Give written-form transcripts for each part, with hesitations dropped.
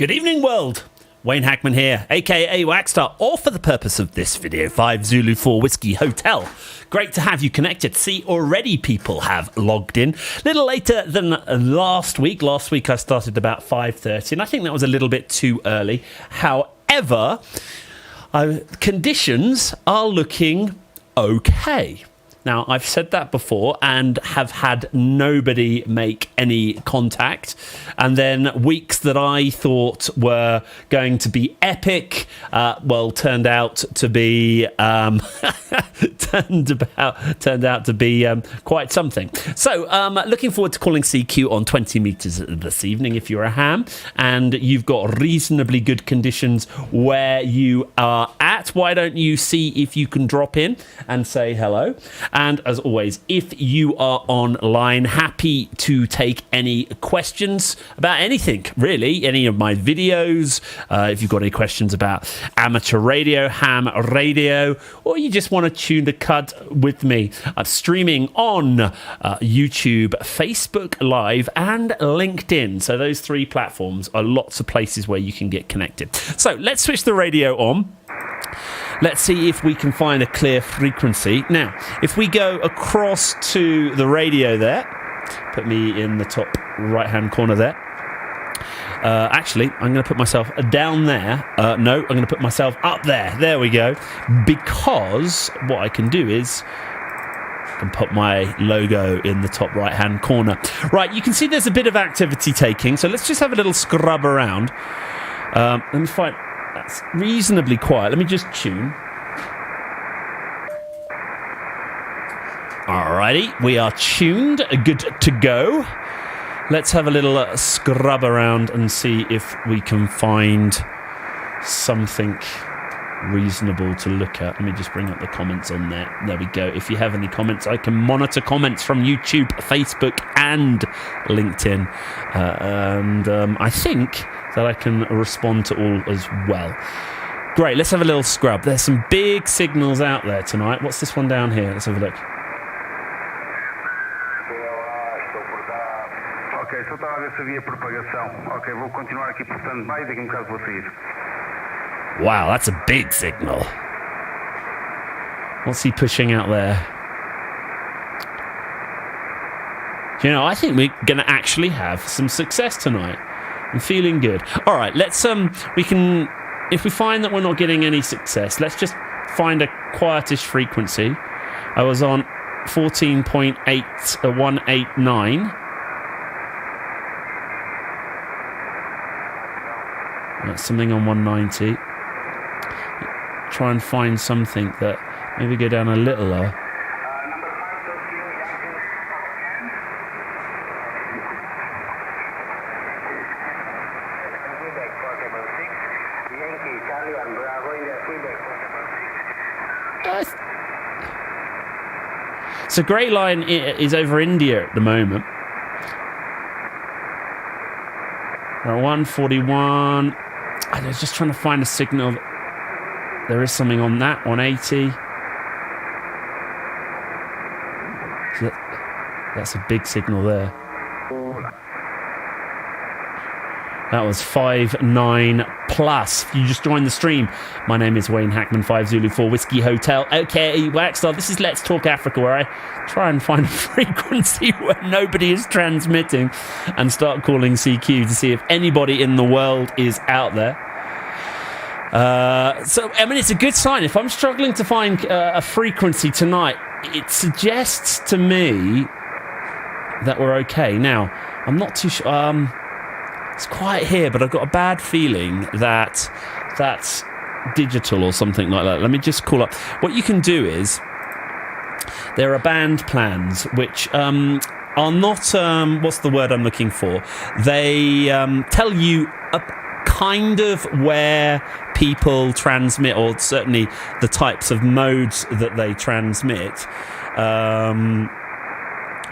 Good evening, world. Wayne Hackman here, aka Waxstar, all for the purpose of this video, 5 Zulu 4 Whiskey Hotel. Great to have you connected. See, already people have logged in. A little later than last week. Last week I started about 5:30, and I think that was a little bit too early. However, conditions are looking okay. Now, I've said that before and have had nobody make any contact. And then weeks that I thought were going to be epic, turned out to be turned out to be quite something. So, looking forward to calling CQ on 20 meters this evening if you're a ham and you've got reasonably good conditions where you are at. Why don't you see if you can drop in and say hello? And as always, if you are online, happy to take any questions about anything, really, any of my videos. If you've got any questions about amateur radio, ham radio, or you just want to tune the cud with me, I'm streaming on YouTube, Facebook Live, and LinkedIn. So those three platforms are lots of places where you can get connected. So let's switch the radio on. Let's see if we can find a clear frequency. Now, if we go across to the radio there, put me in the top right-hand corner there. Actually, I'm going to put myself down there. No, I'm going to put myself up there. There we go. Because what I can do is I can put my logo in the top right-hand corner. Right, you can see there's a bit of activity taking, so let's just have a little scrub around. Let me find... That's reasonably quiet. Let me just tune. Alrighty, we are tuned. Good to go. Let's have a little scrub around and see if we can find something reasonable to look at. Let me just bring up the comments on there. There we go. If you have any comments, I can monitor comments from YouTube, Facebook, and LinkedIn. I think that I can respond to all as well. Great, let's have a little scrub. There's some big signals out there tonight. What's this one down here? Let's have a look. Ok, só estava a ver se havia propagação. Ok, vou continuar aqui por stand-by, daqui a bocado vou sair. Wow, that's a big signal. What's he pushing out there? You know, I think we're going to actually have some success tonight. I'm feeling good. All right, let's we can, if we find that we're not getting any success, let's just find a quietish frequency. I was on 14.189. That's something on 190. Try and find something that maybe go down a little lower. So Grey Line is over India at the moment. We're at 141. I was just trying to find a signal. There is something on that, 180. So that's a big signal there. That was 59 plus. If you just joined the stream, my name is Wayne Hackman, 5 Zulu 4 Whiskey Hotel, aka Waxstar. This is Let's Talk Africa, where I try and find a frequency where nobody is transmitting and start calling CQ to see if anybody in the world is out there. So, I mean, it's a good sign. If I'm struggling to find a frequency tonight, it suggests to me that we're okay. Now, I'm not too sure. It's quiet here, but I've got a bad feeling that that's digital or something like that. Let me just call up. What you can do is there are band plans which are not, what's the word I'm looking for? They tell you a kind of where people transmit, or certainly the types of modes that they transmit.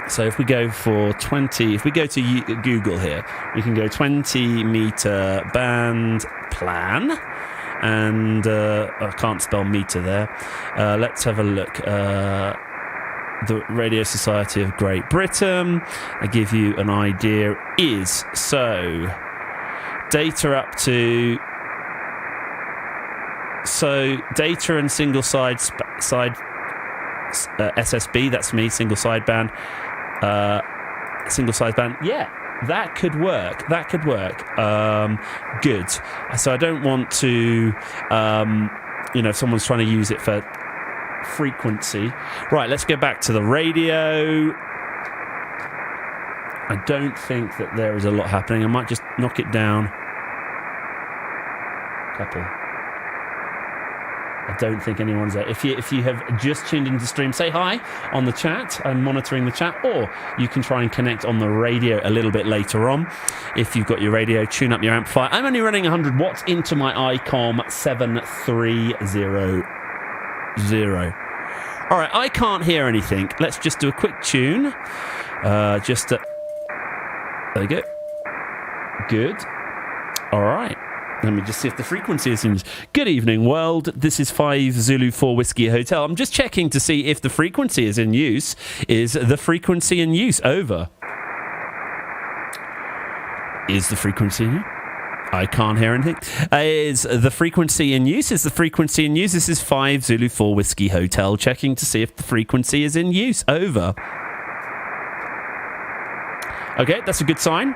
So if we go for 20, if we go to Google here, we can go 20 meter band plan, and I can't spell meter there. Let's have a look. The Radio Society of Great Britain, I give you an idea, is so data up to... So data and single side SSB, that's me, single sideband. Yeah, that could work. Good. So I don't want to, if someone's trying to use it for frequency. Right, let's go back to the radio. I don't think that there is a lot happening. I might just knock it down. Couple. I don't think anyone's there. If you have just tuned into the stream, say hi on the chat. I'm monitoring the chat, or you can try and connect on the radio a little bit later on. If you've got your radio, tune up your amplifier. I'm only running 100 watts into my ICOM 7300. All right, I can't hear anything. Let's just do a quick tune. There we go. Good. All right. Let me just see if the frequency is in use. Good evening, world. This is 5 Zulu 4 Whiskey Hotel. I'm just checking to see if the frequency is in use. Is the frequency in use? Over. Is the frequency in use? I can't hear anything. Is the frequency in use? Is the frequency in use? This is 5 Zulu 4 Whiskey Hotel. Checking to see if the frequency is in use. Over. Okay, that's a good sign.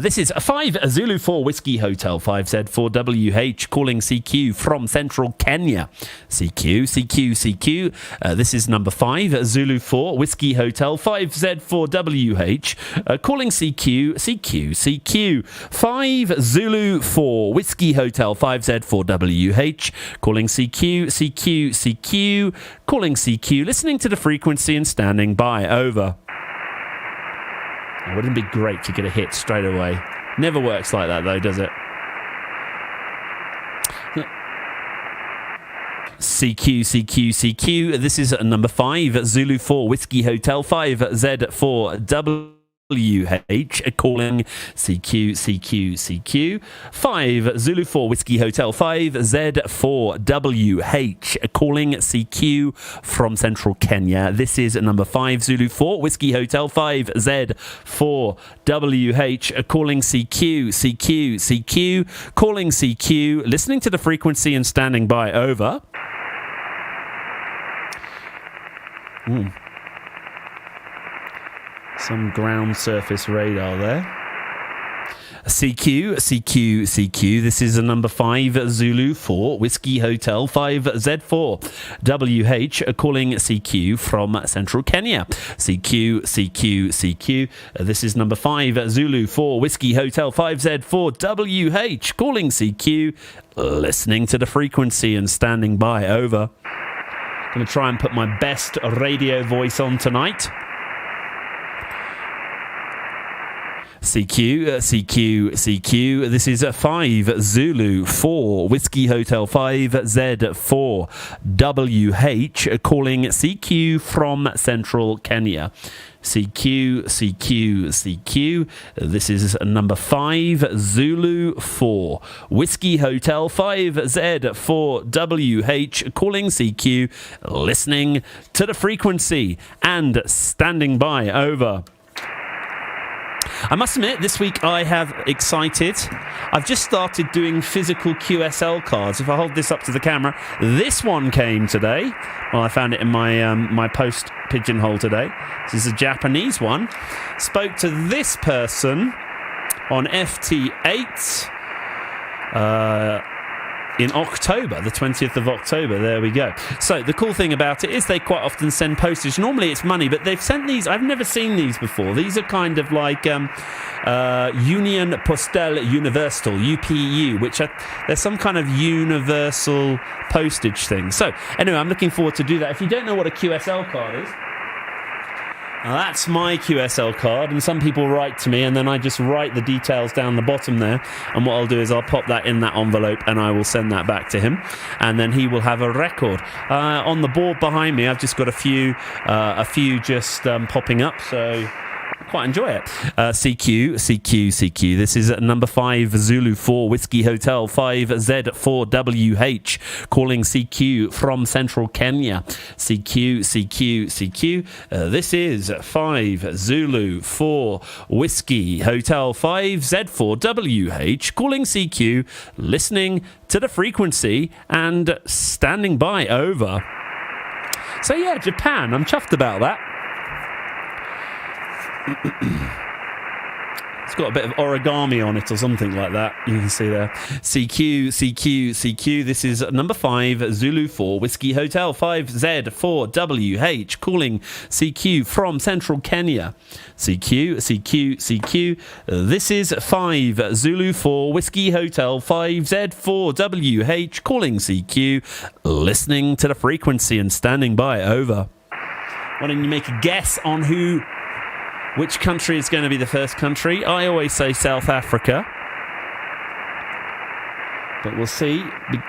This is 5 Zulu 4 Whiskey Hotel 5Z4WH calling CQ from Central Kenya. CQ. This is number 5 Zulu 4 Whiskey Hotel 5Z4WH calling CQ. 5 Zulu 4 Whiskey Hotel 5Z4WH calling CQ calling CQ. Listening to the frequency and standing by. Over. Wouldn't it be great to get a hit straight away? Never works like that, though, does it? CQ. This is number 5, Zulu 4 Whiskey Hotel 5Z4WH calling CQ. 5 Zulu 4 Whiskey Hotel 5Z4WH calling CQ from Central Kenya. This is number 5 Zulu 4 Whiskey Hotel 5Z4WH calling CQ calling CQ. Listening to the frequency and standing by. Over. Some ground surface radar there. CQ. This is a number 5 Zulu 4 Whiskey Hotel 5Z4WH calling CQ from Central Kenya. CQ. This is number 5 Zulu 4 Whiskey Hotel 5Z4WH calling CQ. Listening to the frequency and standing by. Over. Going to try and put my best radio voice on tonight. CQ. This is 5 Zulu 4 Whiskey Hotel 5Z4WH calling CQ from Central Kenya. CQ. This is number 5 Zulu 4 Whiskey Hotel 5Z4WH calling CQ. Listening to the frequency and standing by. Over. I must admit, this week I have excited. I've just started doing physical QSL cards. If I hold this up to the camera, this one came today. Well, I found it in my post pigeonhole today. This is a Japanese one. Spoke to this person on FT8 in October, the 20th of October. There we go. So the cool thing about it is they quite often send postage. Normally it's money, but they've sent these. I've never seen these before. These are kind of like Union Postale Universal, UPU, which there's some kind of universal postage thing. So anyway, I'm looking forward to do that. If you don't know what a QSL card is, now that's my QSL card, and some people write to me, and then I just write the details down the bottom there, and what I'll do is I'll pop that in that envelope, and I will send that back to him, and then he will have a record. On the board behind me, I've just got a few just popping up, so quite enjoy it. CQ. This is number 5 Zulu 4 Whiskey Hotel 5Z4WH calling CQ from central Kenya. CQ. This is 5 Zulu 4 Whiskey Hotel 5Z4WH calling CQ, listening to the frequency and standing by. Over. So yeah, Japan. I'm chuffed about that. It's got a bit of origami on it or something like that. You can see there. CQ. This is number 5 Zulu 4 Whiskey Hotel 5Z4WH calling CQ from central Kenya. CQ. This is 5 Zulu 4 Whiskey Hotel 5Z4WH calling CQ, listening to the frequency and standing by. Over. Why don't you make a guess on which country is going to be the first country? I always say South Africa. But we'll see. Be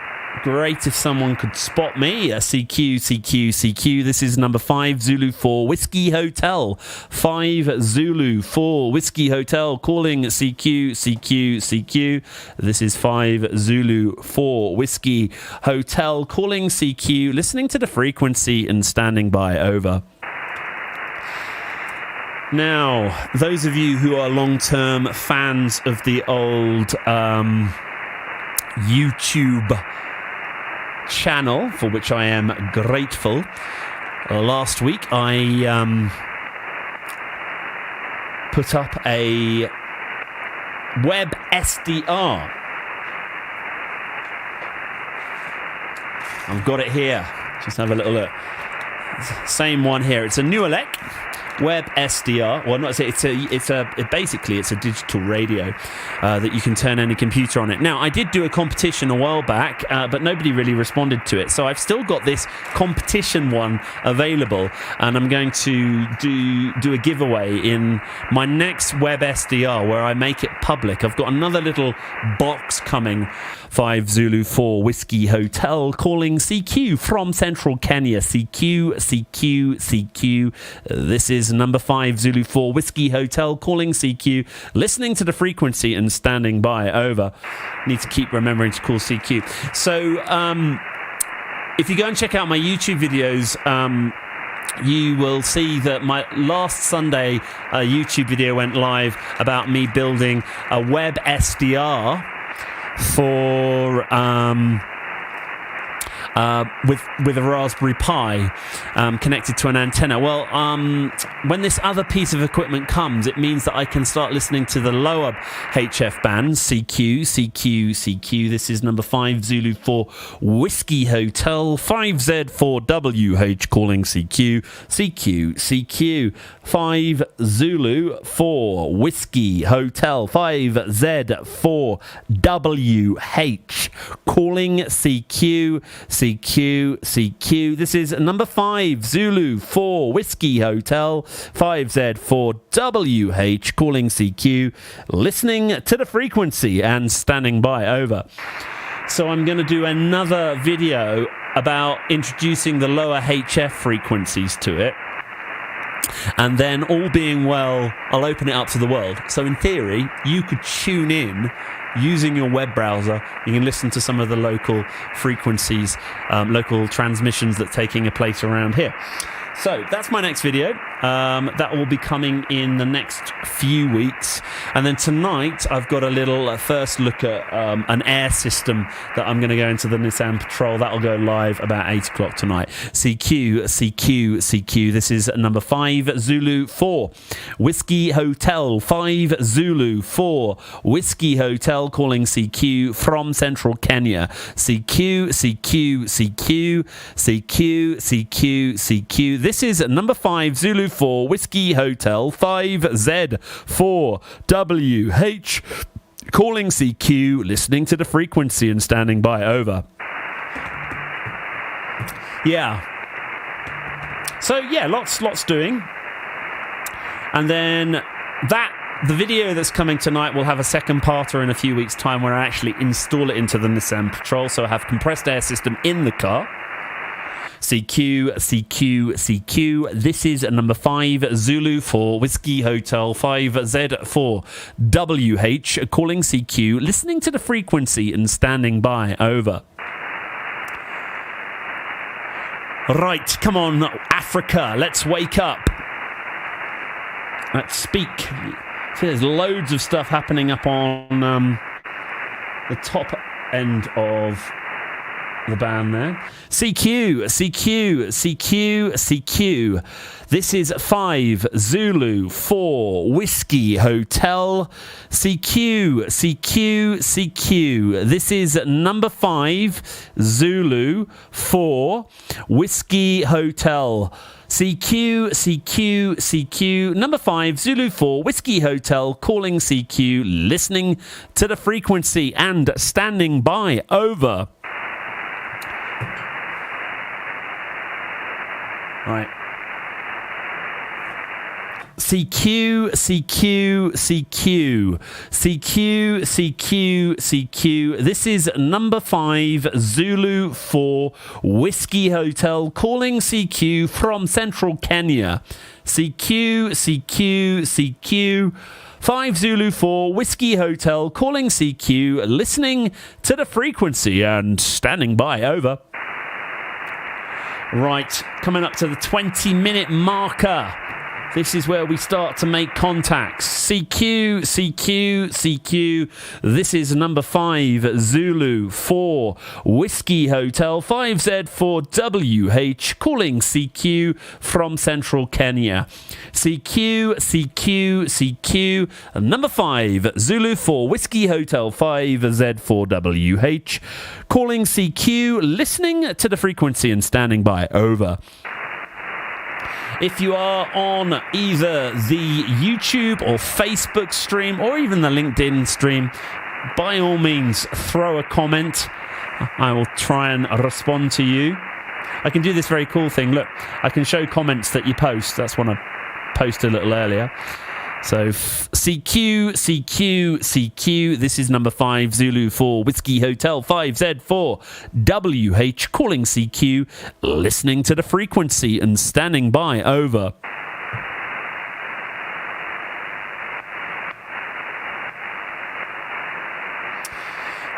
great if someone could spot me. CQ. This is number 5 Zulu 4 Whiskey Hotel. 5 Zulu 4 Whiskey Hotel calling CQ. This is 5 Zulu 4 Whiskey Hotel calling CQ, listening to the frequency and standing by. Over. Now, those of you who are long-term fans of the old YouTube channel, for which I am grateful, last week I put up a web SDR. I've got it here. Just have a little look. Same one here. It's a Newelec web SDR. Well, not basically it's a digital radio that you can turn any computer on it. Now, I did do a competition a while back, but nobody really responded to it. So I've still got this competition one available, and I'm going to do a giveaway in my next web SDR where I make it public. I've got another little box coming. 5 Zulu 4 Whiskey Hotel calling CQ from central Kenya. CQ. This is number 5 Zulu 4 Whiskey Hotel calling CQ, listening to the frequency and standing by. Over. Need to keep remembering to call CQ. So if you go and check out my YouTube videos, you will see that my last Sunday YouTube video went live about me building a web SDR for with a Raspberry Pi connected to an antenna. Well, when this other piece of equipment comes, it means that I can start listening to the lower HF bands. CQ. This is number 5 Zulu 4 Whiskey Hotel 5Z4WH calling CQ. 5 Zulu 4 Whiskey Hotel 5Z4WH calling CQ. This is number 5 Zulu 4 Whiskey Hotel 5Z4WH calling CQ, listening to the frequency and standing by. Over. So I'm going to do another video about introducing the lower HF frequencies to it. And then, all being well, I'll open it up to the world. So in theory, you could tune in using your web browser. You can listen to some of the local frequencies, local transmissions that are taking place around here. So that's my next video. That will be coming in the next few weeks. And then tonight, I've got a little first look at an air system that I'm going to go into the Nissan Patrol. That'll go live about 8 o'clock tonight. CQ. This is number 5 Zulu 4 Whiskey Hotel 5 Zulu 4 Whiskey Hotel calling CQ from central Kenya. CQ. This is number 5 Zulu 4 Whiskey Hotel 5Z4WH calling CQ, listening to the frequency and standing by. Over. Yeah. So yeah, lots doing. And then the video that's coming tonight will have a second parter in a few weeks' time where I actually install it into the Nissan Patrol. So I have compressed air system in the car. CQ, CQ, CQ. This is number 5, Zulu for Whiskey Hotel, 5Z for WH, calling CQ, listening to the frequency and standing by. Over. Right, come on, Africa, let's wake up. Let's speak. See, there's loads of stuff happening up on the top end of the band there. CQ, CQ, CQ, CQ. This is 5 Zulu 4 Whiskey Hotel. CQ, CQ, CQ. This is number 5 Zulu 4 Whiskey Hotel. CQ, CQ, CQ. Number 5 Zulu 4 Whiskey Hotel, calling CQ, listening to the frequency and standing by. Over. Right. CQ, CQ, CQ, CQ, CQ, CQ. This is number 5 Zulu 4 Whiskey Hotel, calling CQ from central Kenya. CQ, CQ, CQ. 5 Zulu 4 Whiskey Hotel, calling CQ, listening to the frequency and standing by. Over. Right, coming up to the 20-minute marker. This is where we start to make contacts. CQ, CQ, CQ. This is number 5 Zulu 4 Whiskey Hotel, 5Z for WH, calling CQ from central Kenya. CQ, CQ, CQ. Number 5 Zulu 4 Whiskey Hotel, 5Z for WH, calling CQ, listening to the frequency and standing by. Over. If you are on either the YouTube or Facebook stream or even the LinkedIn stream, by all means, throw a comment. I will try and respond to you. I can do this very cool thing. Look, I can show comments that you post. That's what I posted a little earlier. So CQ, CQ, CQ. This is number 5 Zulu 4 Whiskey Hotel, 5Z 4 WH, calling CQ, listening to the frequency and standing by. Over.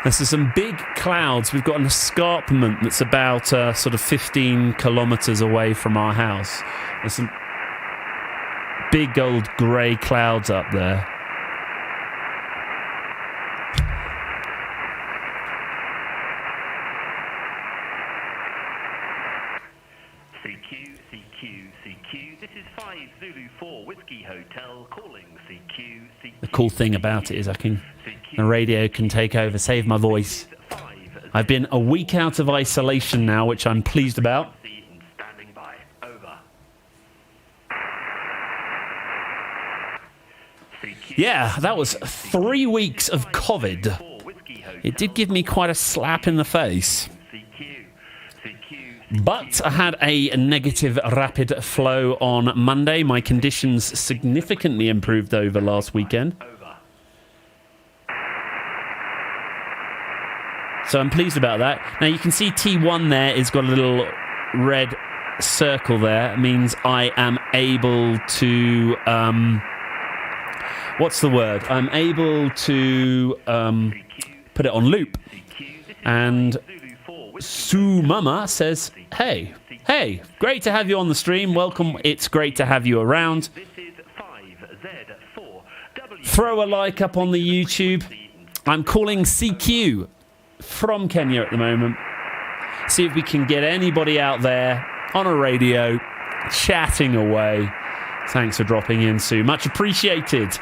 There's some big clouds. We've got an escarpment that's about sort of 15 kilometres away from our house. There's some big old grey clouds up there. CQ, CQ, CQ. This is 5 Zulu 4 Whiskey Hotel, calling CQ, CQ. The cool thing about it is the radio can take over, save my voice. I've been a week out of isolation now, which I'm pleased about. Yeah, that was 3 weeks of COVID. It did give me quite a slap in the face. But I had a negative rapid flow on Monday. My conditions significantly improved over last weekend. So I'm pleased about that. Now you can see T1 there has got a little red circle there. It means I am able to... what's the word? I'm able to put it on loop. And Sue Mama says, hey, great to have you on the stream. Welcome. It's great to have you around. Throw a like up on the YouTube. I'm calling CQ from Kenya at the moment. See if we can get anybody out there on a radio chatting away. Thanks for dropping in, Sue. Much appreciated.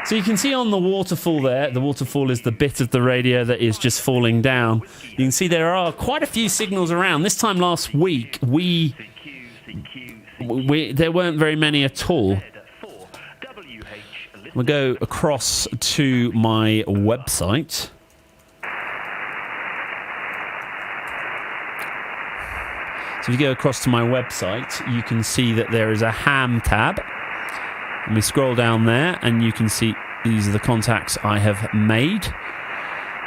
So you can see on the waterfall there, the waterfall is the bit of the radio that is just falling down. You can see there are quite a few signals around. This time last week, there weren't very many at all. We'll go across to my website. So if you go across to my website, you can see that there is a ham tab. And we scroll down there and you can see these are the contacts I have made.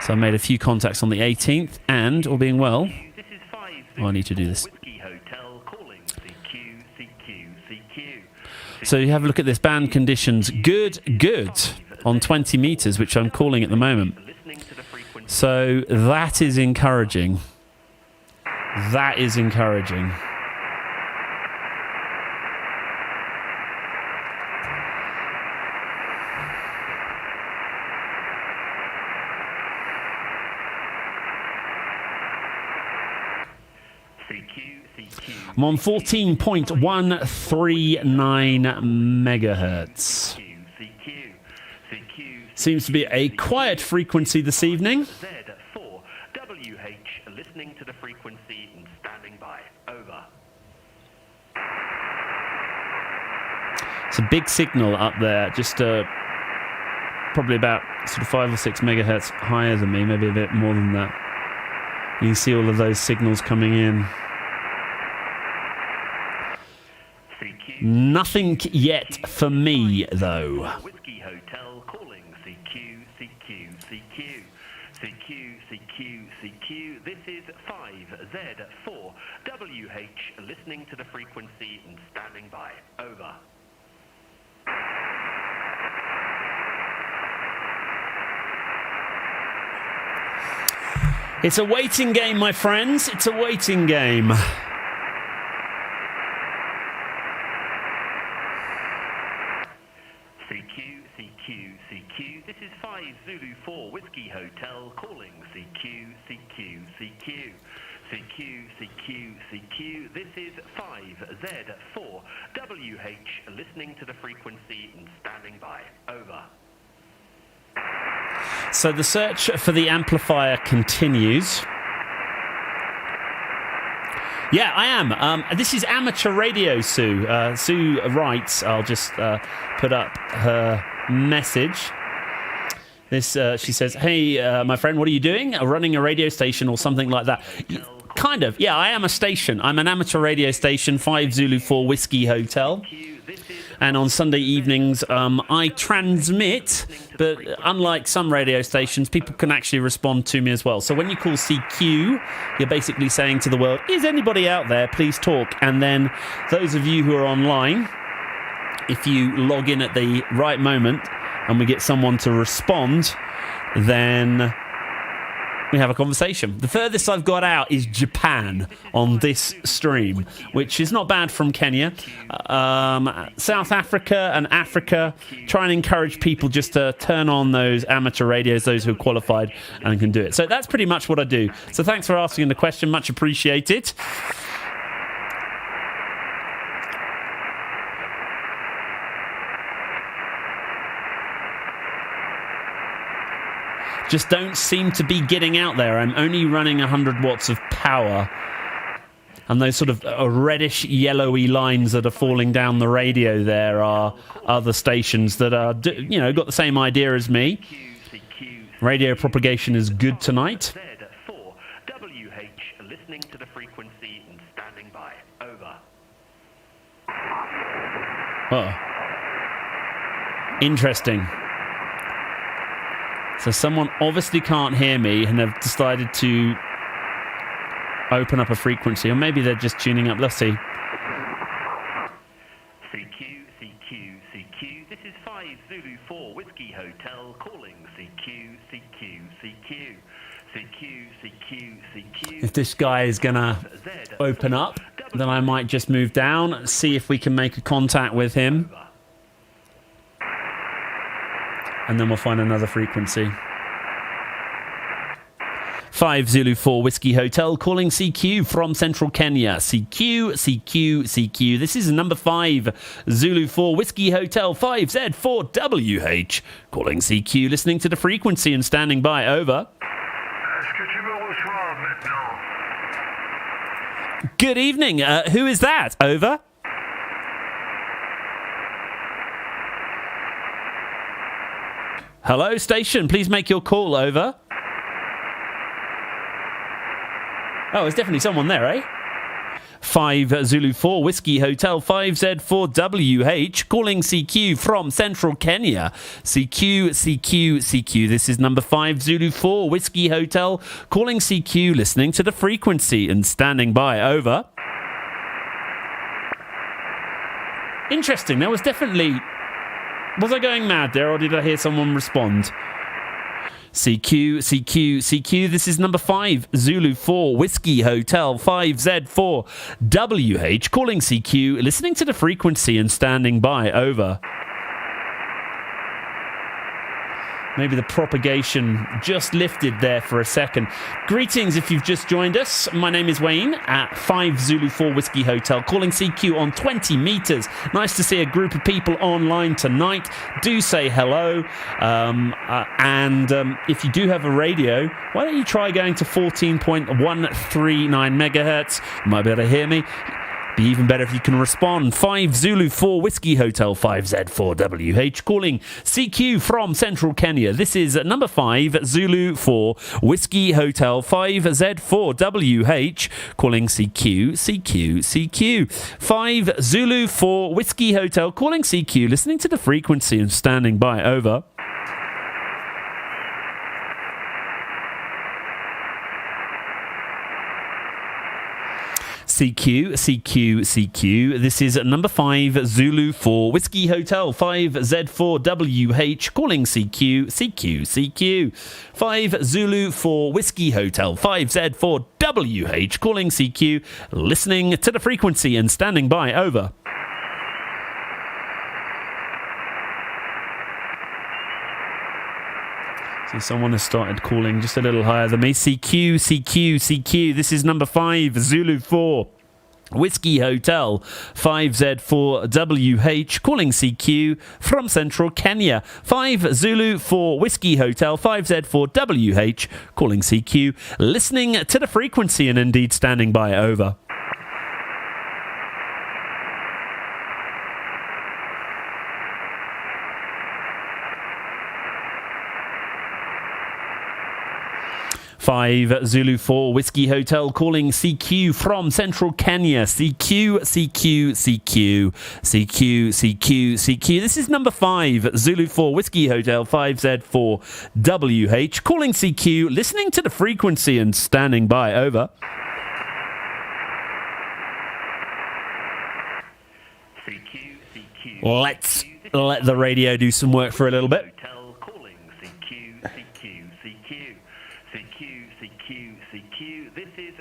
So I made a few contacts on the 18th, and, all being well, This is 5 oh, I need to do this. Whiskey Hotel calling CQ, CQ, CQ. So you have a look at this band conditions. Good on 20 meters, which I'm calling at the moment. Listening to the frequency. So that is encouraging. That is encouraging. CQ, CQ. I'm on 14.139 megahertz. CQ, CQ, Seems to be a quiet frequency this evening. Z4, WH, listening to the frequency and standing by. Over. It's a big signal up there, just probably about sort of 5 or 6 megahertz higher than me, maybe a bit more than that. You can see all of those signals coming in. CQ, Nothing yet for me, though. Whiskey Hotel calling CQ, CQ, CQ. CQ, CQ, CQ. This is 5Z4, WH, listening to the frequency and standing by. Over. It's a waiting game, my friends. It's a waiting game. CQ, CQ, CQ. This is 5 Zulu 4 Whiskey Hotel calling CQ, CQ, CQ. CQ, CQ, CQ. This is 5Z4 WH, listening to the frequency and standing by. Over. So the search for the amplifier continues. Yeah, I am. This is amateur radio, Sue. Sue writes, I'll just put up her message. This, she says, hey, my friend, what are you doing? Running a radio station or something like that? Kind of. Yeah, I am a station. I'm an amateur radio station, 5 Zulu 4 Whiskey Hotel. And on Sunday evenings, I transmit, but unlike some radio stations, people can actually respond to me as well. So when you call CQ, you're basically saying to the world, is anybody out there? Please talk. And then those of you who are online, if you log in at the right moment and we get someone to respond, then we have a conversation. The furthest I've got out is Japan on this stream, which is not bad from Kenya. South Africa and Africa, try and encourage people just to turn on those amateur radios, those who are qualified and can do it. So that's pretty much what I do. So thanks for asking the question, much appreciated. Just don't seem to be getting out there. I'm only running 100 watts of power. And those sort of reddish, yellowy lines that are falling down the radio there are other stations that are, you know, got the same idea as me. Radio propagation is good tonight. Z4 WH, listening to the frequency and standing by. Over. Oh. Interesting. So someone obviously can't hear me and have decided to open up a frequency, or maybe they're just tuning up. Let's see. CQ, CQ, CQ. This is 5 Zulu 4 Whiskey Hotel calling CQ, CQ, CQ. CQ, CQ, CQ. If this guy is gonna open up, then I might just move down, see if we can make a contact with him. And then we'll find another frequency. 5 Zulu 4 Whiskey Hotel calling CQ from central Kenya. CQ, CQ, CQ. This is number 5 Zulu 4 Whiskey Hotel 5Z4WH calling CQ, listening to the frequency and standing by. Over. Est-ce que tu me reçois maintenant? Good evening. Who is that? Over. Hello, station. Please make your call. Over. Oh, there's definitely someone there, eh? 5 Zulu 4 Whiskey Hotel 5Z4WH, calling CQ from Central Kenya. CQ. This is number 5 Zulu 4 Whiskey Hotel, calling CQ, listening to the frequency and standing by. Over. Interesting. There was definitely... Was I going mad there, or did I hear someone respond? CQ. This is number 5 Zulu 4 Whiskey Hotel 5Z4WH, calling CQ, listening to the frequency and standing by. Over. Maybe the propagation just lifted there for a second. Greetings if you've just joined us. My name is Wayne at 5 Zulu 4 Whiskey Hotel, calling CQ on 20 metres. Nice to see a group of people online tonight. Do say hello. And if you do have a radio, why don't you try going to 14.139 megahertz? You might be able to hear me. Be even better if you can respond. 5 Zulu 4 Whiskey Hotel 5Z4WH, calling CQ from Central Kenya. This is number 5 Zulu 4 Whiskey Hotel 5Z4WH, calling CQ. 5 Zulu 4 Whiskey Hotel, calling CQ, listening to the frequency and standing by. Over. CQ. This is number 5 Zulu 4 Whiskey Hotel 5Z4WH, calling CQ. 5 Zulu 4 Whiskey Hotel 5Z4WH, calling CQ, listening to the frequency and standing by. Over. So someone has started calling just a little higher than me. CQ. This is number 5 Zulu 4 Whiskey Hotel 5Z4WH, calling CQ from Central Kenya. 5 Zulu 4 Whiskey Hotel 5Z4WH, calling CQ, listening to the frequency and indeed standing by. Over. Five Zulu 4 Whiskey Hotel, calling CQ from Central Kenya. CQ. This is number 5 Zulu 4 Whiskey Hotel 5Z4WH, calling CQ, listening to the frequency and standing by. Over. Let's let the radio do some work for a little bit. This is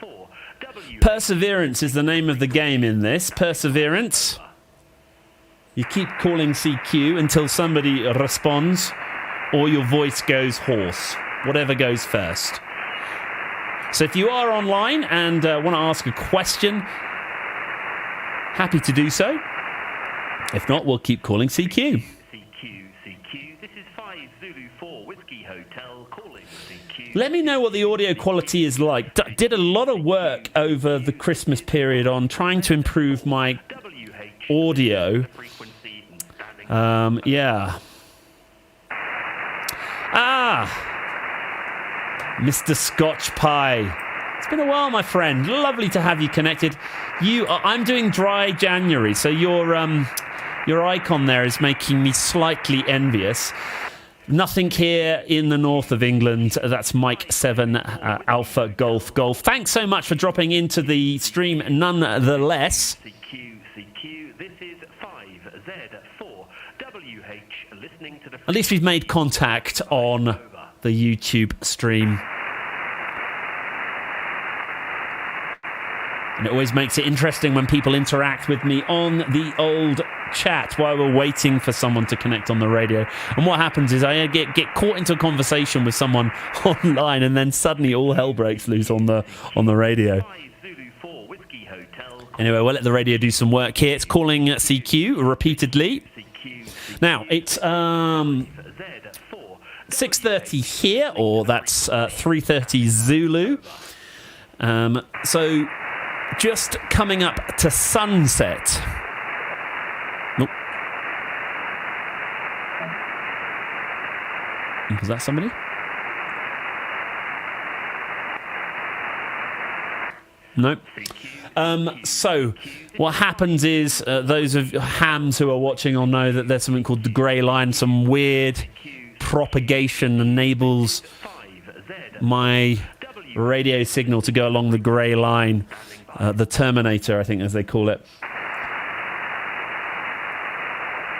5Z4W. Perseverance is the name of the game in this. Perseverance. You keep calling CQ until somebody responds or your voice goes hoarse. Whatever goes first. So if you are online and want to ask a question, happy to do so. If not, we'll keep calling CQ. This is 5 Zulu 4 Whiskey Hotel, calling CQ. Let me know what the audio quality is like. Did a lot of work over the Christmas period on trying to improve my audio. Yeah. Mr. Scotch Pie. It's been a while, my friend. Lovely to have you connected. I'm doing dry January, so your icon there is making me slightly envious. Nothing here in the north of England. That's Mike 7 Alpha Golf. Thanks so much for dropping into the stream nonetheless. CQ. This is 5Z4WH, listening to the... At least we've made contact on the YouTube stream. And it always makes it interesting when people interact with me on the old chat while we're waiting for someone to connect on the radio. And what happens is I get caught into a conversation with someone online, and then suddenly all hell breaks loose on the radio. Anyway, we'll let the radio do some work here. It's calling CQ repeatedly. Now, it's 6:30 here, or that's 3:30 Zulu. So just coming up to sunset. Nope. Was that somebody? No. So what happens is those of hams who are watching will know that there's something called the grey line. Some weird propagation enables my radio signal to go along the grey line, the terminator, I think, as they call it.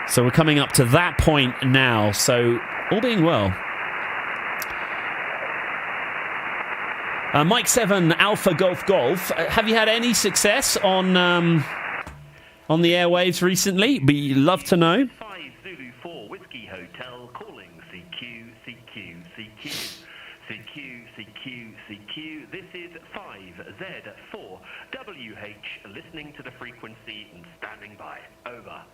So we're coming up to that point now. So all being well. Mike 7 Alpha Golf Golf. Have you had any success on the airwaves recently? We'd love to know. 5 Zulu 4 Whiskey Hotel calling CQ, CQ, CQ. CQ, CQ, CQ. This is 5Z4 WH listening to the frequency and standing by. Over.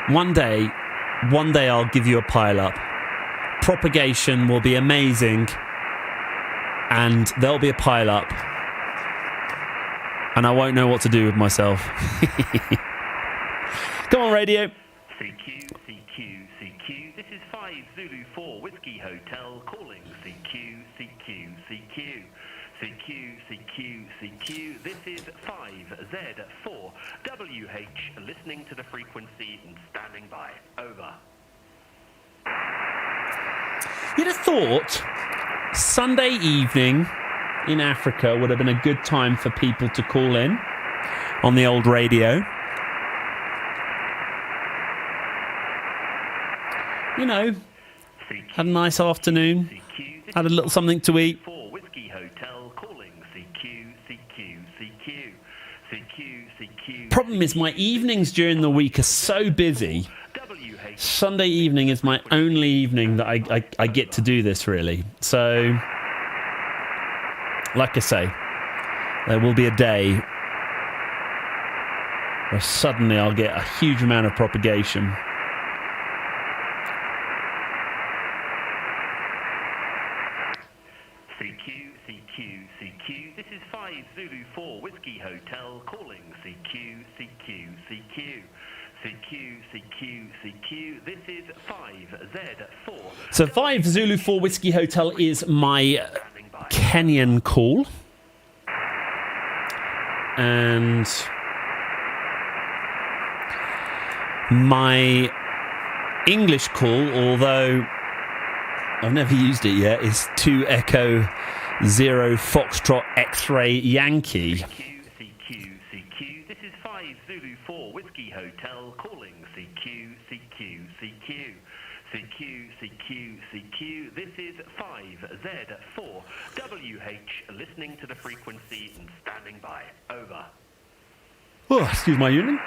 One day I'll give you a pile-up. Propagation will be amazing. And there'll be a pile-up. And I won't know what to do with myself. Come on, radio. CQ, CQ, CQ. This is 5 Zulu 4 Whiskey Hotel calling CQ, CQ, CQ. CQ, CQ, CQ. This is 5Z4 WH listening to the frequency and standing by. Over. You'd have thought Sunday evening in Africa would have been a good time for people to call in on the old radio. You know, had a nice afternoon, had a little something to eat. Whiskey Hotel calling CQ, CQ, CQ. CQ, CQ. Problem is my evenings during the week are so busy. Sunday evening is my only evening that I get to do this, really. So, like I say, there will be a day where suddenly I'll get a huge amount of propagation. CQ, CQ, CQ. This is 5 Zulu 4 Whiskey Hotel calling CQ, CQ, CQ. CQ, CQ, CQ. This is 5Z4. So 5 Zulu 4 Whiskey Hotel is my Kenyan call. And my English call, although I've never used it yet, is 2 Echo 0 Foxtrot X-Ray Yankee. CQ, CQ. This is 5 Zulu 4 Whiskey Hotel calling CQ, CQ, CQ. CQ, CQ, CQ. This is 5Z4 WH listening to the frequency and standing by. Over. Oh, excuse my union.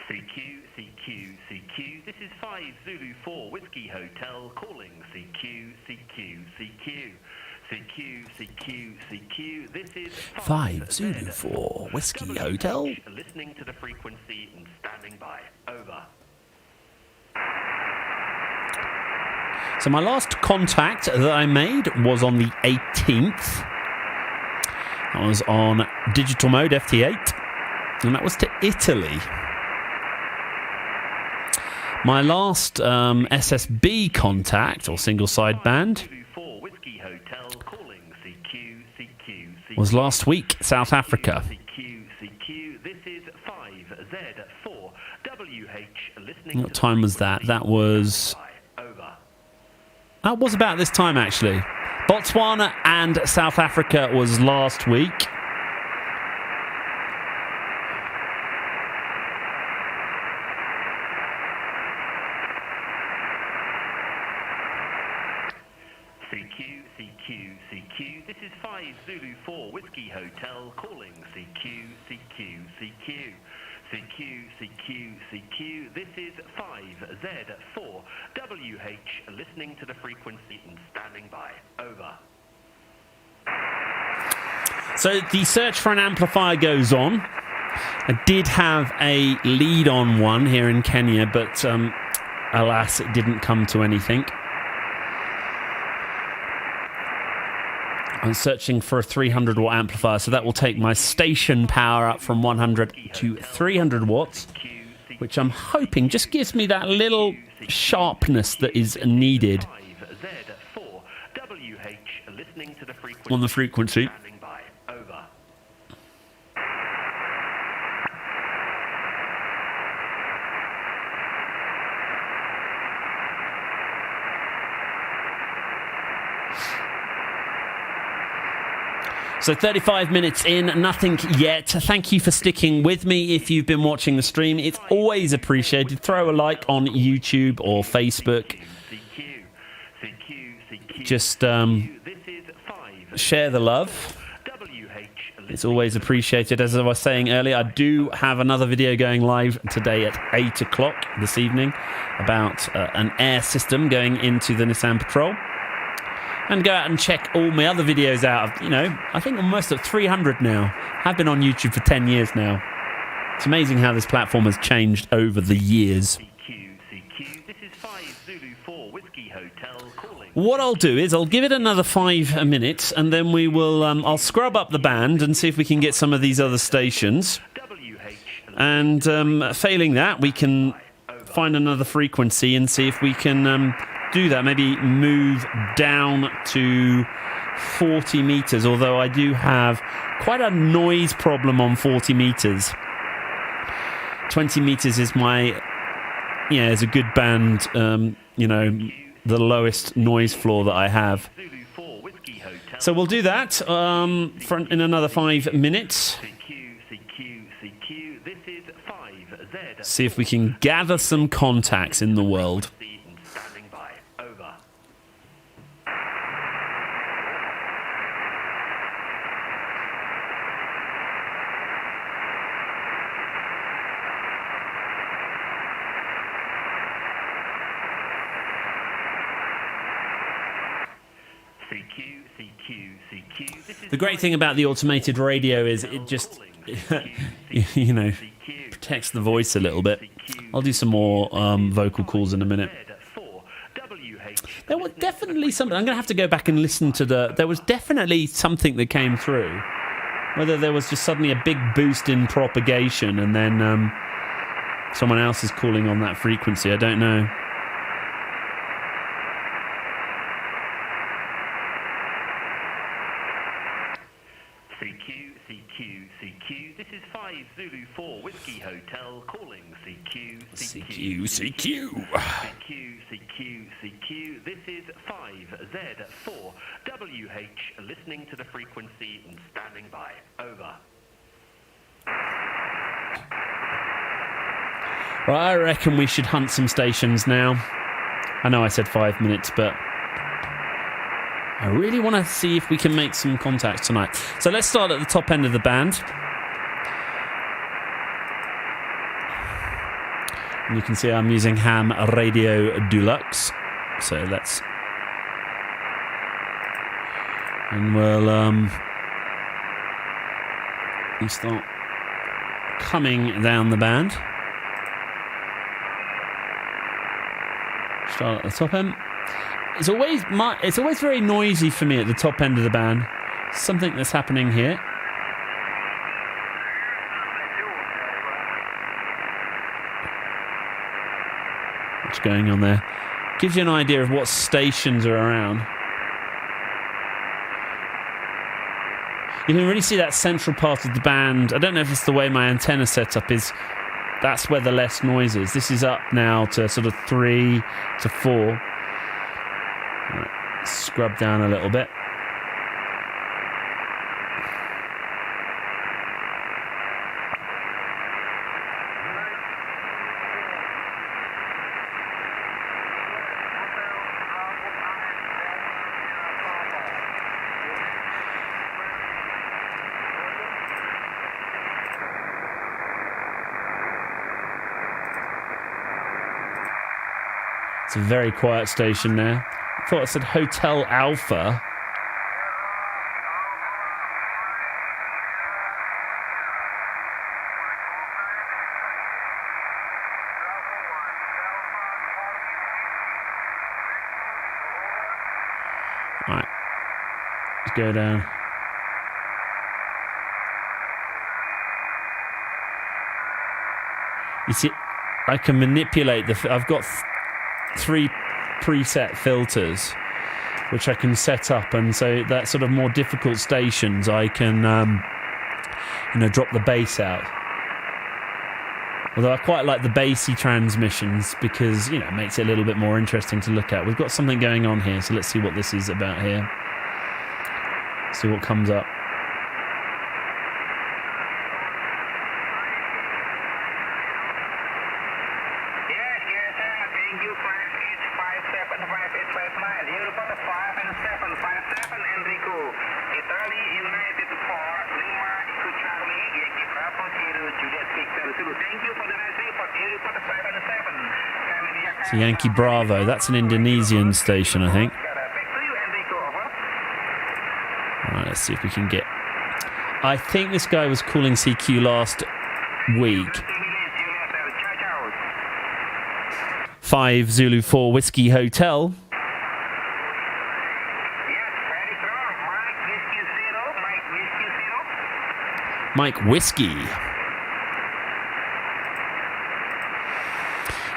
CQ, CQ, CQ. This is 5 Zulu 4 Whiskey Hotel calling CQ, CQ, CQ. CQ, CQ, CQ. This is 5 Zulu 4 Whiskey Hotel. Listening to the frequency and standing by. Over. So my last contact that I made was on the 18th. I was on digital mode FT8, and that was to Italy. My last SSB contact, or single sideband, was last week, South Africa. What time was that? That was about this time, actually. Botswana and South Africa was last week. CQ, CQ, CQ. This is 5 Zulu 4 Whiskey Hotel calling CQ, CQ, CQ. CQ, CQ, CQ. This is 5Z4 WH listening to the frequency and standing by. Over. So the search for an amplifier goes on. I did have a lead on one here in Kenya, but alas, it didn't come to anything. I'm searching for a 300 watt amplifier, so that will take my station power up from 100 to 300 watts, which I'm hoping just gives me that little sharpness that is needed on the frequency. So 35 minutes in, nothing yet. Thank you for sticking with me if you've been watching the stream. It's always appreciated. Throw a like on YouTube or Facebook. Just share the love. It's always appreciated. As I was saying earlier, I do have another video going live today at 8 o'clock this evening about an air system going into the Nissan Patrol. And go out and check all my other videos out. I think almost at 300 now. I've been on YouTube for 10 years now. It's amazing how this platform has changed over the years. This is 5 Zulu 4 Whiskey Hotel calling. What I'll do is I'll give it another 5 minutes, and then we will. I'll scrub up the band and see if we can get some of these other stations. And failing that, we can find another frequency and see if we can do that. Maybe move down to 40 meters, although I do have quite a noise problem on 40 meters. 20 meters is is a good band, the lowest noise floor that I have. So we'll do that in another 5 minutes. See if we can gather some contacts in the world. The great thing about the automated radio is it just, protects the voice a little bit. I'll do some more vocal calls in a minute. There was definitely something. I'm going to have to go back and listen to there was definitely something that came through. Whether there was just suddenly a big boost in propagation and then someone else is calling on that frequency, I don't know. CQ. This is 5 Zulu 4 Whiskey Hotel calling CQ. This is 5Z4 WH listening to the frequency and standing by. Over. Right, I reckon we should hunt some stations now. I know I said 5 minutes, but I really want to see if we can make some contacts tonight. So let's start at the top end of the band. And you can see I'm using Ham Radio Deluxe. So let's... And we'll start coming down the band. Start at the top end. It's always very noisy for me at the top end of the band. Something that's happening here. What's going on there? Gives you an idea of what stations are around. You can really see that central part of the band. I don't know if it's the way my antenna setup is. That's where the less noise is. This is up now to sort of 3 to 4. Right, scrub down a little bit. It's a very quiet station now. I thought it said Hotel Alpha. Right. go down. You see, I can manipulate I've got 3 preset filters, which I can set up, and so that sort of more difficult stations, I can, drop the bass out. Although I quite like the bassy transmissions because, it makes it a little bit more interesting to look at. We've got something going on here, so let's see what this is about here. See what comes up. So Yankee Bravo, that's an Indonesian station, I think. Alright, let's see if we can get... I think this guy was calling CQ last week. 5 Zulu 4 Whiskey Hotel. Mike Whiskey.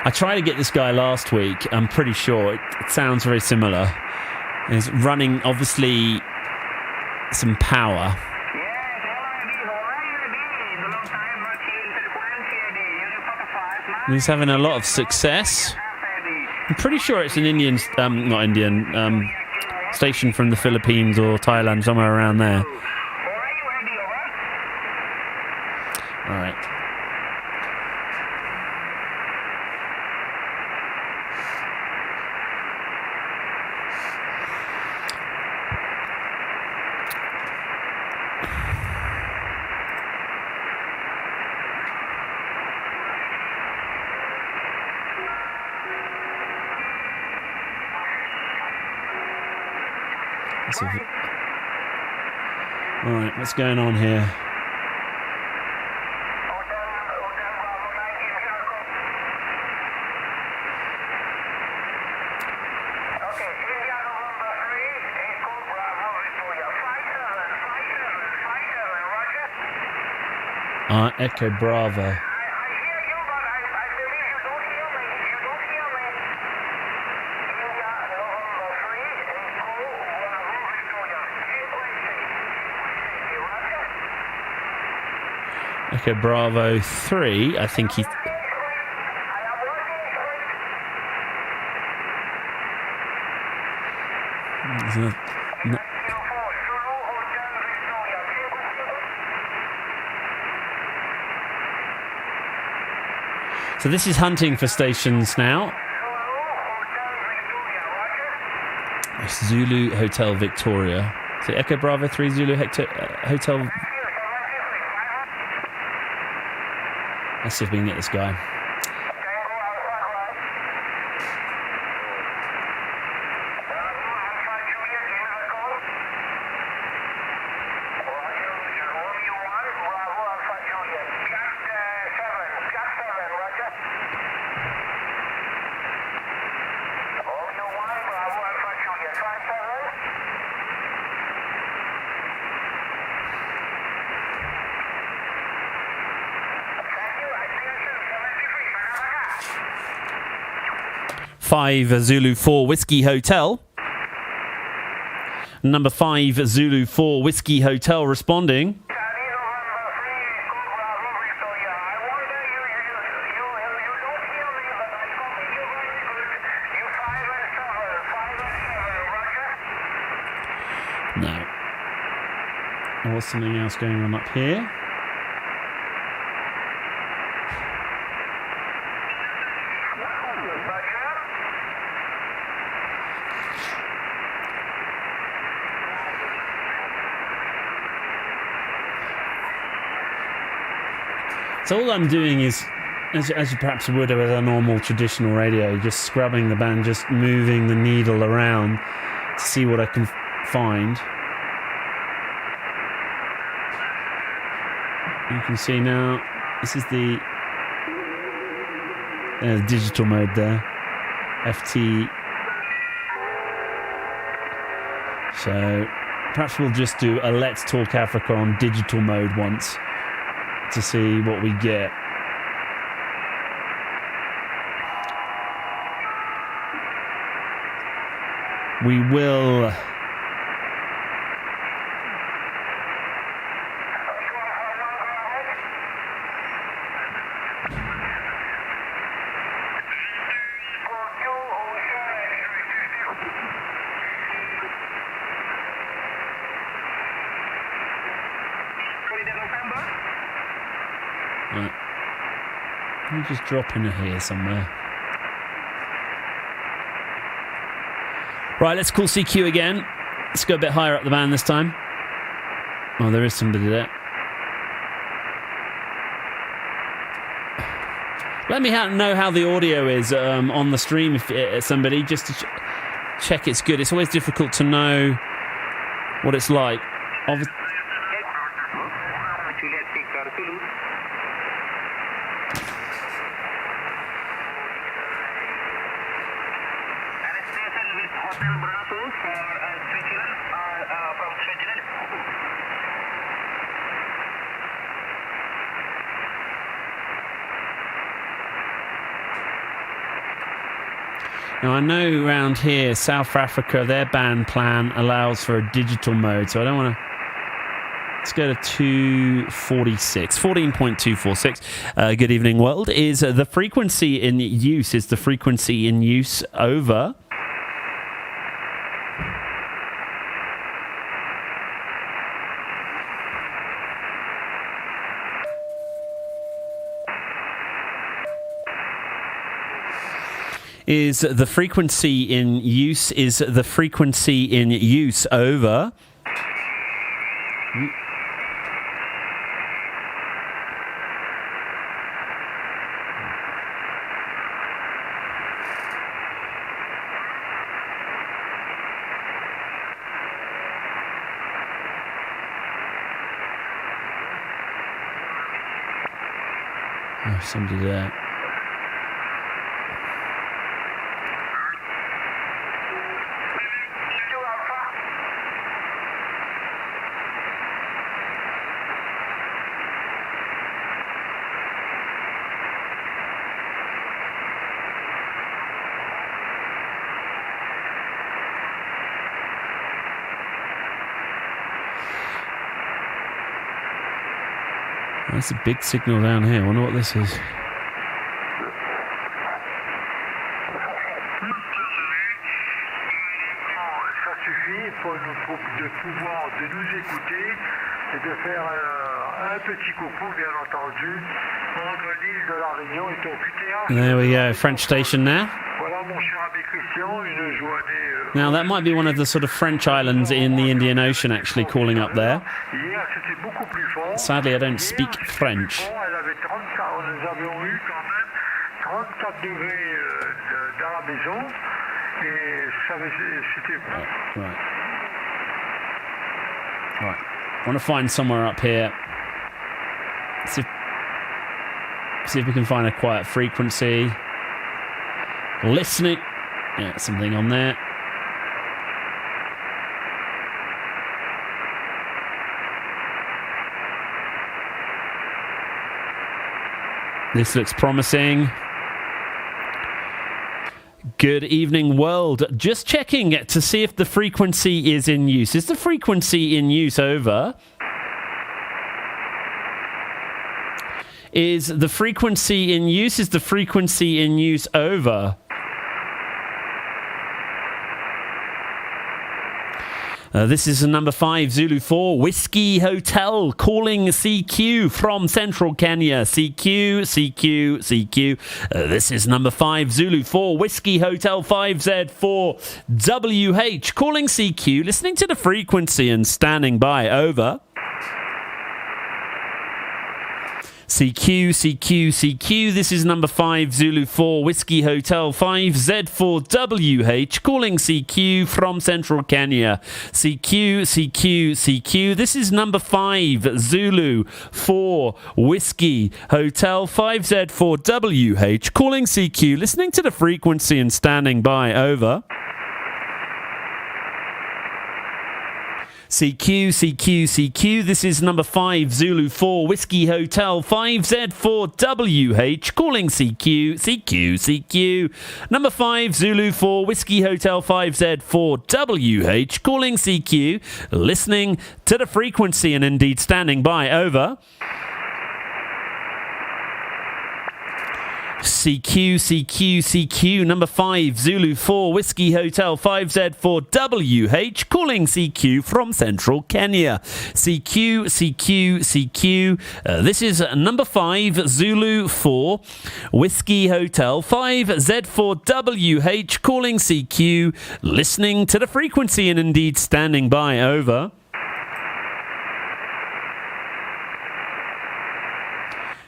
I tried to get this guy last week. I'm pretty sure it sounds very similar. He's running, obviously, some power. He's having a lot of success. I'm pretty sure it's an Indian, not Indian, station from the Philippines or Thailand, somewhere around there. All right. All right, what's going on here? Echo Bravo. Echo Bravo 3, I think he... So this is hunting for stations now. It's Zulu Hotel Victoria. So Echo Bravo 3 Zulu Hotel... Let's see if we can get this guy. Five Zulu 4 Whiskey Hotel. Number 5 Zulu 4 Whiskey Hotel responding. No. There was something else going on up here. So all I'm doing is, as you perhaps would with a normal traditional radio, just scrubbing the band, just moving the needle around to see what I can find. You can see now, this is the digital mode there, FT. So Perhaps we'll just do a Let's Talk Africa on digital mode once to see what we get. We will... Let me just drop in here somewhere. Right, let's call CQ again. Let's go a bit higher up the band this time. Oh, there is somebody there. Let me know how the audio is on the stream, if somebody, just to check it's good. It's always difficult to know what it's like. Now, I know around here, South Africa, their band plan allows for a digital mode, so I don't want to... Let's go to 246, 14.246. Good evening, world. Is the frequency in use, over? Is the frequency in use over? Oh, somebody there. That's a big signal down here. I wonder what this is. Ça suffit pour de pouvoir de nous écouter et de faire un petit coucou, bien entendu, entre l'île de la Réunion et ton QTA. There we go, French station now. Voilà, mon cher ami Christian, une joie des... Now, that might be one of the sort of French islands in the Indian Ocean actually calling up there. Hier, c'était beaucoup plus fort. Sadly, I don't speak French. Elle avait 34, nous avions eu quand même 34 degrés dans la maison et c'était... Right. I want to find somewhere up here. See if we can find a quiet frequency. Listening. Yeah, something on there. This looks promising. Good evening, world. Just checking to see if the frequency is in use. Is the frequency in use over? Is the frequency in use? Is the frequency in use over? This is number 5, Zulu 4, Whiskey Hotel, calling CQ from Central Kenya. CQ. This is number 5, Zulu 4, Whiskey Hotel 5Z4, WH, calling CQ, listening to the frequency and standing by. Over. CQ. This is number 5, Zulu 4, Whiskey Hotel 5Z4WH, calling CQ from Central Kenya. CQ. This is number 5, Zulu 4, Whiskey Hotel 5Z4WH, calling CQ, listening to the frequency and standing by. Over. CQ, CQ, CQ. This is number 5, Zulu 4, Whiskey Hotel, 5Z4WH, calling CQ, CQ, CQ. Number 5, Zulu 4, Whiskey Hotel, 5Z4WH, calling CQ, listening to the frequency and indeed standing by. Over. CQ, CQ, CQ, number 5, Zulu 4, Whiskey Hotel, 5Z4WH, calling CQ from Central Kenya. CQ, CQ, CQ. This is number 5, Zulu 4, Whiskey Hotel, 5Z4WH, calling CQ, listening to the frequency and indeed standing by. Over.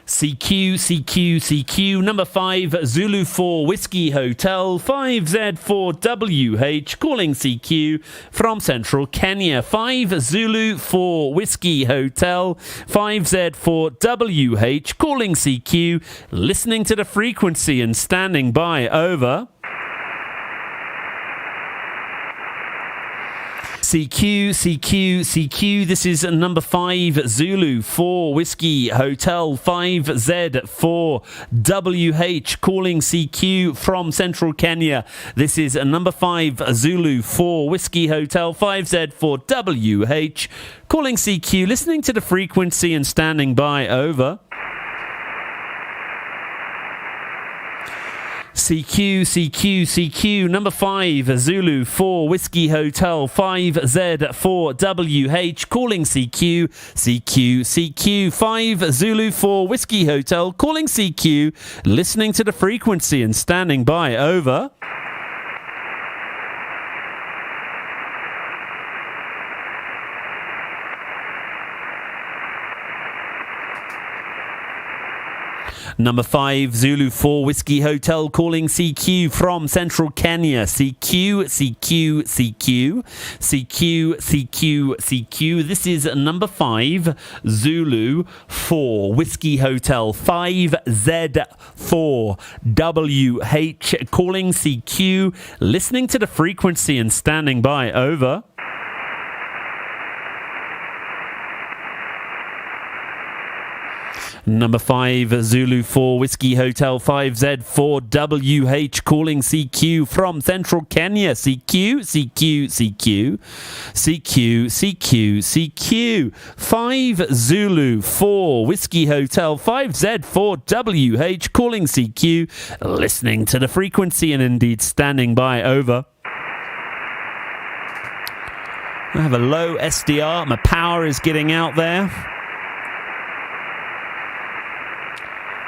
CQ, CQ, CQ, number 5, Zulu 4, Whiskey Hotel, 5Z4WH, calling CQ from Central Kenya. 5 Zulu 4, Whiskey Hotel, 5Z4WH, calling CQ, listening to the frequency and standing by. Over. CQ, CQ, CQ. This is number 5, Zulu 4, Whiskey Hotel, 5Z4WH, calling CQ from Central Kenya. This is number 5, Zulu 4, Whiskey Hotel, 5Z4WH, calling CQ, listening to the frequency and standing by. Over. CQ, CQ, CQ, number 5, Zulu 4, Whiskey Hotel, 5Z4WH, calling CQ, CQ, CQ, 5 Zulu 4, Whiskey Hotel, calling CQ, listening to the frequency and standing by. Over. Number 5, Zulu 4, Whiskey Hotel, calling CQ from Central Kenya. CQ, CQ, CQ, CQ, CQ, CQ. This is number 5, Zulu 4, Whiskey Hotel, 5Z4WH, calling CQ, listening to the frequency and standing by. Over. Number 5, Zulu 4, Whiskey Hotel, 5Z4WH, calling CQ from Central Kenya. CQ, CQ, CQ, CQ, CQ, CQ. 5 Zulu 4, Whiskey Hotel, 5Z4WH, calling CQ, listening to the frequency and indeed standing by. Over. I have a low SDR. My power is getting out there.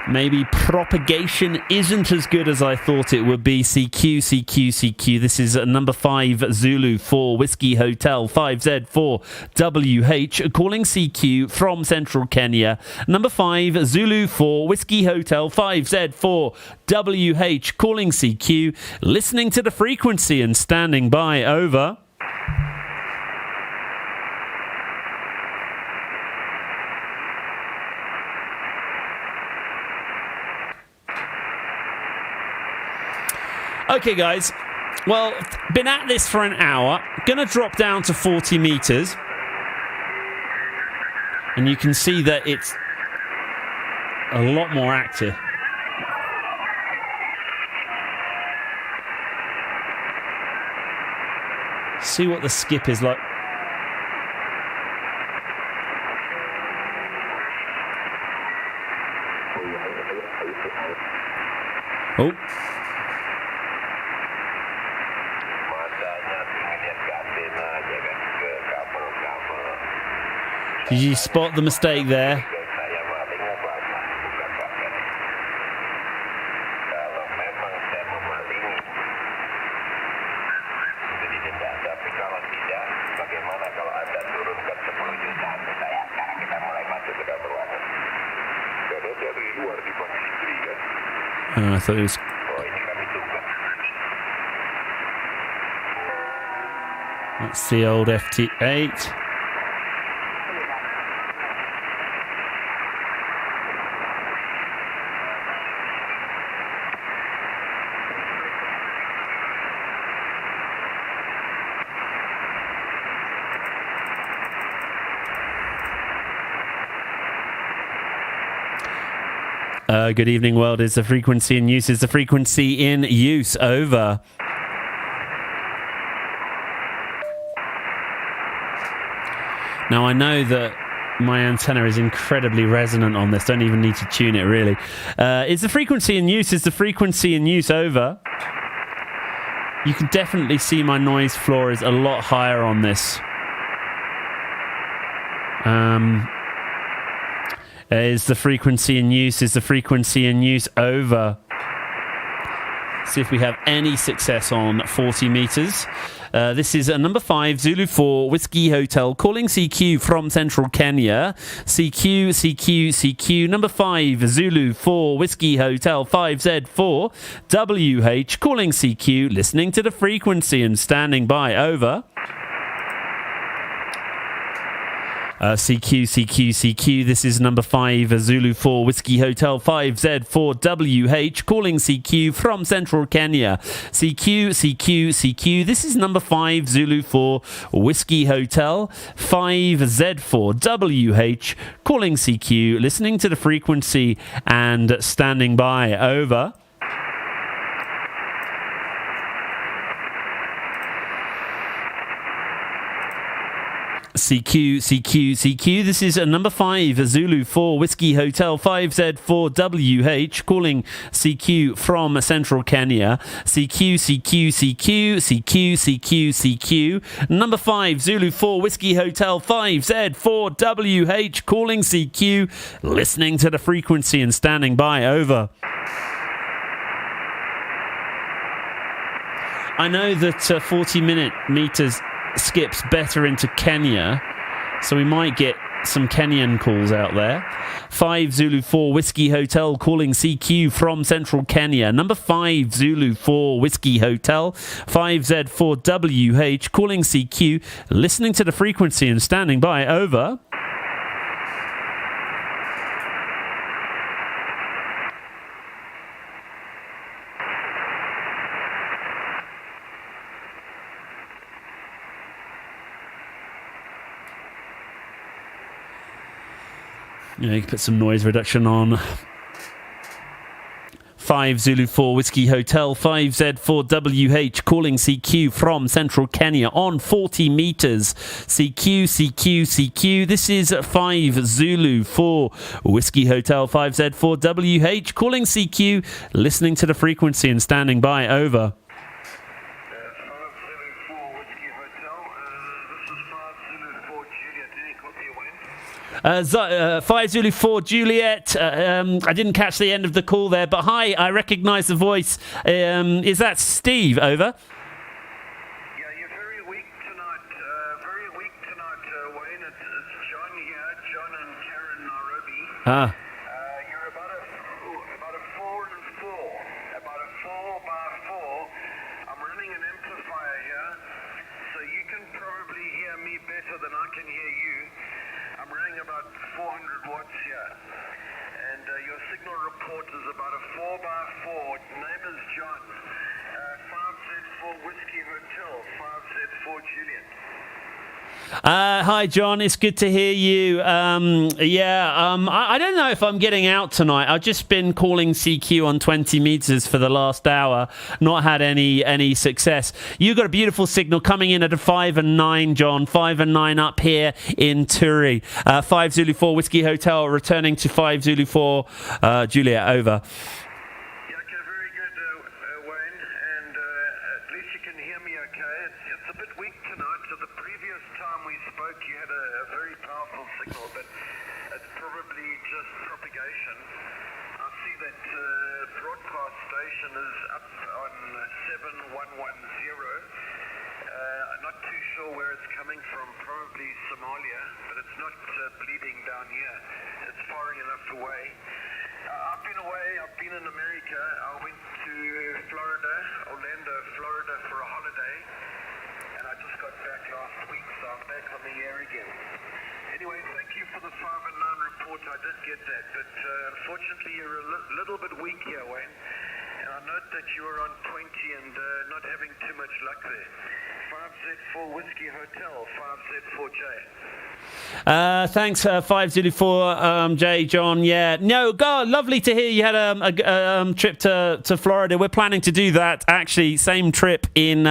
Maybe propagation isn't as good as I thought it would be. CQ, CQ, CQ. This is number 5, Zulu 4, Whiskey Hotel, 5Z4WH, calling CQ from Central Kenya. Number 5, Zulu 4, Whiskey Hotel, 5Z4WH, calling CQ, listening to the frequency and standing by. Over. Okay, guys. Well, been at this for an hour. Gonna drop down to 40 meters. And you can see that it's a lot more active. See what the skip is like. Oh. Did you spot the mistake there? I thought it was... That's the old FT8. Good evening, world. Is the frequency in use? Is the frequency in use? Over. Now, I know that my antenna is incredibly resonant on this. Don't even need to tune it, really. Is the frequency in use? Is the frequency in use? Over. You can definitely see my noise floor is a lot higher on this. Is the frequency in use? Is the frequency in use? Over. See if we have any success on 40 meters. This is number 5, Zulu 4, Whiskey Hotel, calling CQ from central Kenya. CQ, CQ, CQ. Number 5, Zulu 4, Whiskey Hotel, 5Z4, WH, calling CQ, listening to the frequency and standing by. Over. CQ, CQ, CQ. This is number 5, Zulu 4, Whiskey Hotel, 5Z4, WH, calling CQ from central Kenya. CQ, CQ, CQ. This is number 5, Zulu 4, Whiskey Hotel, 5Z4, WH, calling CQ, listening to the frequency and standing by. Over. CQ, CQ, CQ. This is number 5, Zulu 4, Whiskey Hotel, 5Z4, WH, calling CQ from central Kenya. CQ, CQ, CQ, CQ, CQ, CQ. Number 5, Zulu 4, Whiskey Hotel, 5Z4, WH, calling CQ, listening to the frequency and standing by. Over. I know that 40 meters skips better into Kenya, so we might get some Kenyan calls out there. 5 Zulu 4 Whiskey Hotel calling CQ from central Kenya. Number 5 Zulu 4 Whiskey Hotel, 5Z4 WH, calling CQ, listening to the frequency and standing by. Over. Yeah, you can put some noise reduction on. 5 Zulu 4 Whiskey Hotel, 5Z4 WH, calling CQ from central Kenya on 40 meters. CQ, CQ, CQ. This is 5 Zulu 4 Whiskey Hotel, 5Z4 WH, calling CQ, listening to the frequency and standing by. Over. 5 Zulu 4 Juliet. I didn't catch the end of the call there, but hi, I recognise the voice. Is that Steve? Over. Yeah, you're very weak tonight. Wayne. It's John here, John and Karen Nairobi. You're about a 4 and 4, about a 4 by 4. I'm running an amplifier here, so you can probably hear me better than I can hear you. I'm running about 400 watts here, and your signal report is about a 4 by 4. Name is John. 5Z4 Whiskey Hotel, 5Z4 Juliet. Hi, John. It's good to hear you. I don't know if I'm getting out tonight. I've just been calling CQ on 20 meters for the last hour. Not had any success. You got a beautiful signal coming in at a 5 and 9, John. 5 and 9 up here in Turi. 5 Zulu 4 Whiskey Hotel returning to 5 Zulu 4 Juliet. Over. Is up on 7110. I'm not too sure where it's coming from, probably Somalia, but it's not bleeding down here. It's far enough away. I've been away, I've been in America. I went to Florida, Orlando, Florida for a holiday, and I just got back last week, so I'm back on the air again. Anyway, thank you for the 5 and 9 report. I did get that, but unfortunately you're a little bit weak here, Wayne. And I note that you were on 20 and not having too much luck there. 5Z4 Whiskey Hotel, 5Z4J. Thanks, 504 J, John. Yeah, no, God, lovely to hear you had a trip to Florida. We're planning to do that actually. Same trip in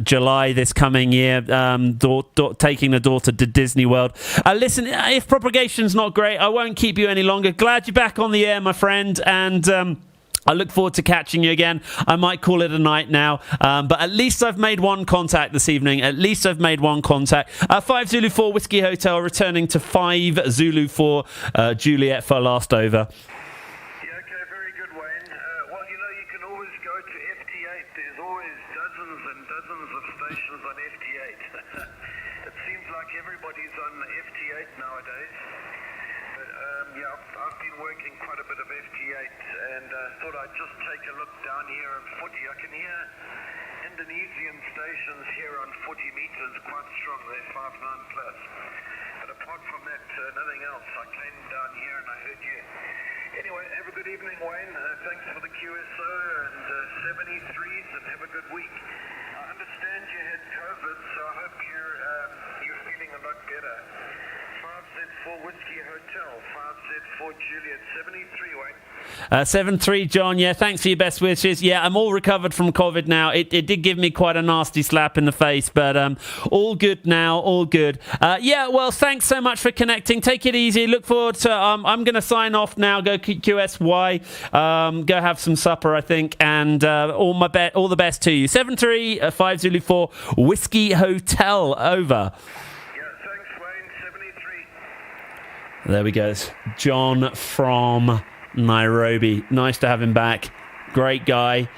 July this coming year. Taking the daughter to Disney World. Listen, if propagation's not great, I won't keep you any longer. Glad you're back on the air, my friend, and I look forward to catching you again. I might call it a night now, but at least I've made one contact this evening. At least I've made one contact. 5 Zulu 4 Whiskey Hotel returning to 5 Zulu 4 Juliet for last over. Yeah, okay, very good, Wayne. Well, you can always go to FT8. There's always dozens and dozens of stations on FT8. It seems like everybody's on FT8 nowadays. Yeah, I've been working quite a bit of FT8 and thought I'd just take a look down here on footy. I can hear Indonesian stations here on 40 meters quite strong. They're 5.9 plus. But apart from that, nothing else. I came down here and I heard you. Anyway, have a good evening, Wayne. Thanks for the QSO and 73s and have a good week. I understand you had COVID, so I hope you're feeling a lot better. 5Z4 Whiskey Hotel, 5Z4 Juliet, 73, Wayne. 73, John. Yeah, thanks for your best wishes. Yeah, I'm all recovered from COVID now. It did give me quite a nasty slap in the face, but all good now, all good. Yeah, well, thanks so much for connecting. Take it easy. Look forward to... I'm going to sign off now, go QSY, go have some supper, I think, and all the best to you. 73, 5 Zulu 4 Whiskey Hotel, over. There we go. John from Nairobi. Nice to have him back. Great guy.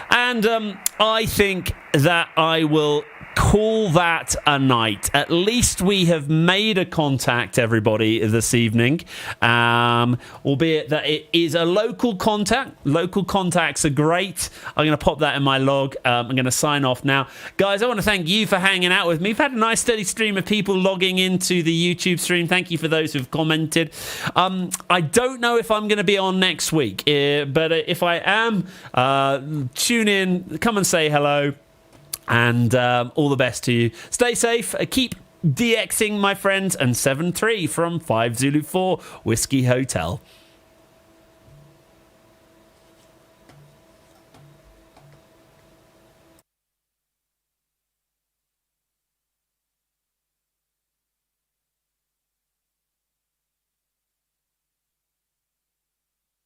And I think that I will call that a night. At least we have made a contact, everybody, this evening. Albeit that it is a local contact. Local contacts are great. I'm going to pop that in my log. I'm going to sign off now. Guys, I want to thank you for hanging out with me. We've had a nice steady stream of people logging into the YouTube stream. Thank you for those who've commented. I don't know if I'm going to be on next week, but if I am, tune in, come and say hello. And all the best to you. Stay safe. Keep DXing, my friends. And 7-3 from 5 Zulu 4 Whiskey Hotel.